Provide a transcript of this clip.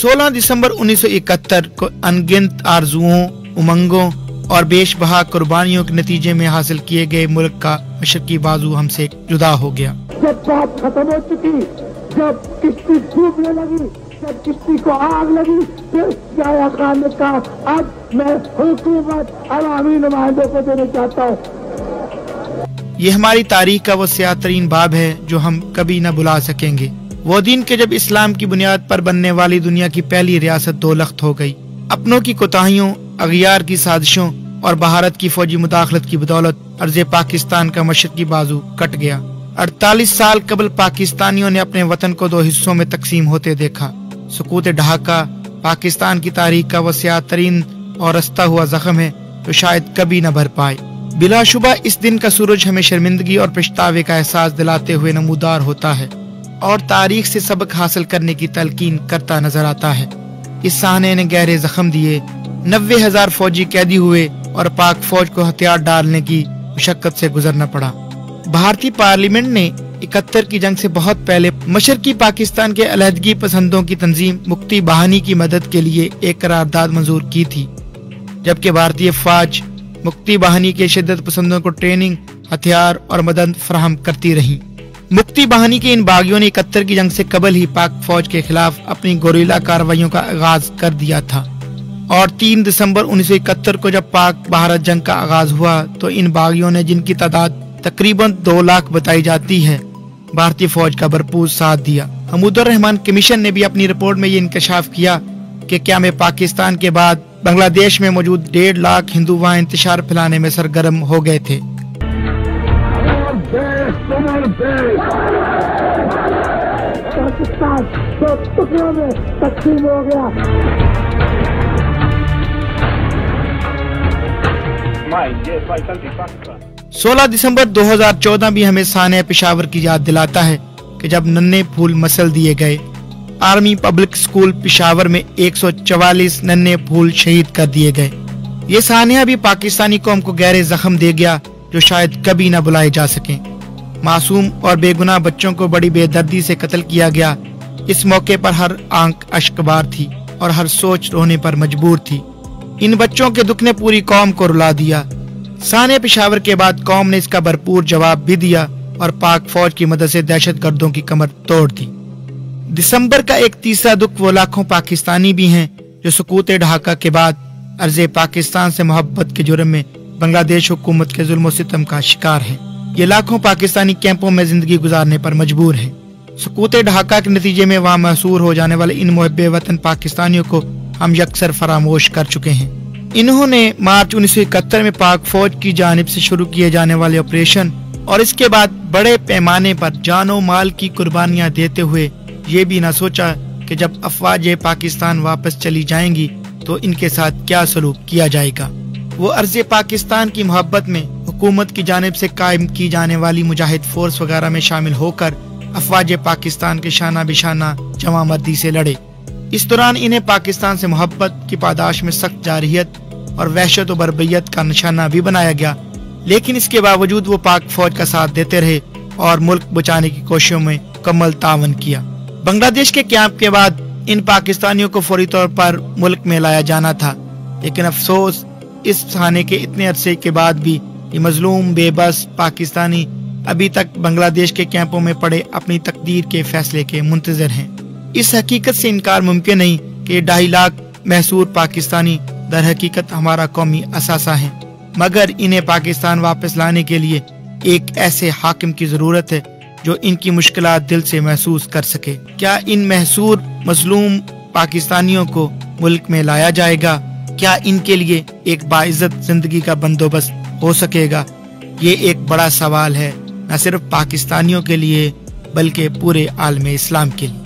16 दिसंबर 1971 को अनगिनत आरजुओं, उमंगों और बेशबहा कुर्बानियों के नतीजे में हासिल किए गए मुल्क का मशरकी बाजू हमसे जुदा हो गया। जब बात खत्म हो चुकी, जब किश्ती डूबने लगी, जब किश्ती को आग लगी, फिर याह्या खान ने कहा अब मैं हुकूमत अवामी नुमाइंदों को देना चाहता हूँ। ये हमारी तारीख का वो स्याह-तरीन बाब है जो हम कभी न भुला सकेंगे। वो दिन के जब इस्लाम की बुनियाद पर बनने वाली दुनिया की पहली रियासत दो लख्त हो गई। अपनों की कोताहियों, अगियार की साजिशों और भारत की फौजी मुदाखलत की बदौलत अर्ज़े पाकिस्तान का मशरकी बाजू कट गया। 48 साल कबल पाकिस्तानियों ने अपने वतन को दो हिस्सों में तकसीम होते देखा। सुकूत ढाका पाकिस्तान की तारीख का वो स्याह-तरीन और रस्ता हुआ जख्म है जो शायद कभी न भर पाए। बिलाशुबा इस दिन का सूरज हमें शर्मिंदगी और पछतावे का एहसास दिलाते हुए नमूदार होता है और तारीख से सबक हासिल करने की तलकीन करता नजर आता है। इस साहने ने गहरे जख्म दिए, 90,000 फौजी कैदी हुए और पाक फौज को हथियार डालने की मुशक्कत से गुजरना पड़ा। भारतीय पार्लियामेंट ने 71 की जंग से बहुत पहले मशरकी पाकिस्तान के अलहदगी पसंदों की तंजीम मुक्ति बाहिनी की मदद के लिए एक करारदाद मंजूर की थी, जबकि भारतीय फौज मुक्ति बाहिनी के शिद्दत पसंदों को ट्रेनिंग, हथियार और मदद फराहम करती रही। मुक्ति बाहिनी के इन बागियों ने 71 की जंग से कबल ही पाक फौज के खिलाफ अपनी गोरिल्ला कार्रवाइयों का आगाज कर दिया था और 3 दिसंबर 1971 को जब पाक भारत जंग का आगाज हुआ तो इन बागियों ने, जिनकी तादाद तकरीबन 2 लाख बताई जाती है, भारतीय फौज का भरपूर साथ दिया। हमूदुर रहमान कमीशन ने भी अपनी रिपोर्ट में ये इंकशाफ किया कि क़याम पाकिस्तान के बाद बांग्लादेश में मौजूद 1.5 लाख हिंदू वहाँ इंतशार फैलाने में सरगर्म हो गए थे। पाकिस्तान दो टुकड़ों में तकसीम हो गया। 16 दिसंबर 2014 भी हमें साने पेशावर की याद दिलाता है कि जब नन्हे फूल मसल दिए गए। आर्मी पब्लिक स्कूल पेशावर में 144 नन्हे फूल शहीद कर दिए गए। ये सानिया भी पाकिस्तानी कौम को गहरे जख्म दे गया जो शायद कभी न भुलाए जा सकें। मासूम और बेगुनाह बच्चों को बड़ी बेदर्दी से कत्ल किया गया। इस मौके पर हर आंख अश्कबार थी और हर सोच रोने पर मजबूर थी। इन बच्चों के दुख ने पूरी कौम को रुला दिया। साने पेशावर के बाद कौम ने इसका भरपूर जवाब भी दिया और पाक फौज की मदद से दहशतगर्दों की कमर तोड़ दी। दिसंबर का एक तीसरा दुख वो लाखों पाकिस्तानी भी हैं जो सुकूत ढाका के बाद अर्ज़े पाकिस्तान से मोहब्बत के जुर्म में बांग्लादेश हुकूमत के जुल्म और सितम का शिकार हैं। ये लाखों पाकिस्तानी कैंपों में जिंदगी गुजारने पर मजबूर हैं। सुकूत ढाका के नतीजे में वहाँ महसूर हो जाने वाले इन मुहब्बे वतन पाकिस्तानियों को हम यकसर फरामोश कर चुके हैं। इन्होंने मार्च 1971 में पाक फौज की जानिब से शुरू किए जाने वाले ऑपरेशन और इसके बाद बड़े पैमाने पर जानो माल की कुर्बानियां देते हुए ये भी ना सोचा कि जब अफवाज पाकिस्तान वापस चली जाएंगी तो इनके साथ क्या सलूक किया जाएगा। वो अर्ज़े पाकिस्तान की मोहब्बत में हुकूमत की जानिब से कायम की जाने वाली मुजाहिद फोर्स वगैरह में शामिल होकर अफवाज पाकिस्तान के शाना बिशाना जमा मर्दी से लड़े। इस दौरान इन्हें पाकिस्तान से मोहब्बत की पादाश में सख्त जारहियत और वहशत और बर्बरियत का निशाना भी बनाया गया, लेकिन इसके बावजूद वो पाक फौज का साथ देते रहे और मुल्क बचाने की कोशिशों में मुकम्मल तावन किया। बांग्लादेश के कैंप के बाद इन पाकिस्तानियों को फौरी तौर पर मुल्क में लाया जाना था, लेकिन अफसोस इस खाने के इतने अरसे के बाद भी ये मजलूम बेबस पाकिस्तानी अभी तक बांग्लादेश के कैंपों में पड़े अपनी तकदीर के फैसले के मुंतजर हैं। इस हकीकत से इनकार मुमकिन नहीं कि 2.5 लाख महसूर पाकिस्तानी दर हकीकत हमारा कौमी असासा है, मगर इन्हें पाकिस्तान वापस लाने के लिए एक ऐसे हाकिम की जरूरत है जो इनकी मुश्किलात दिल से महसूस कर सके। क्या इन महसूर मजलूम पाकिस्तानियों को मुल्क में लाया जाएगा? क्या इनके लिए एक बाइज्जत जिंदगी का बंदोबस्त हो सकेगा? ये एक बड़ा सवाल है, न सिर्फ पाकिस्तानियों के लिए बल्कि पूरे आलम इस्लाम के लिए।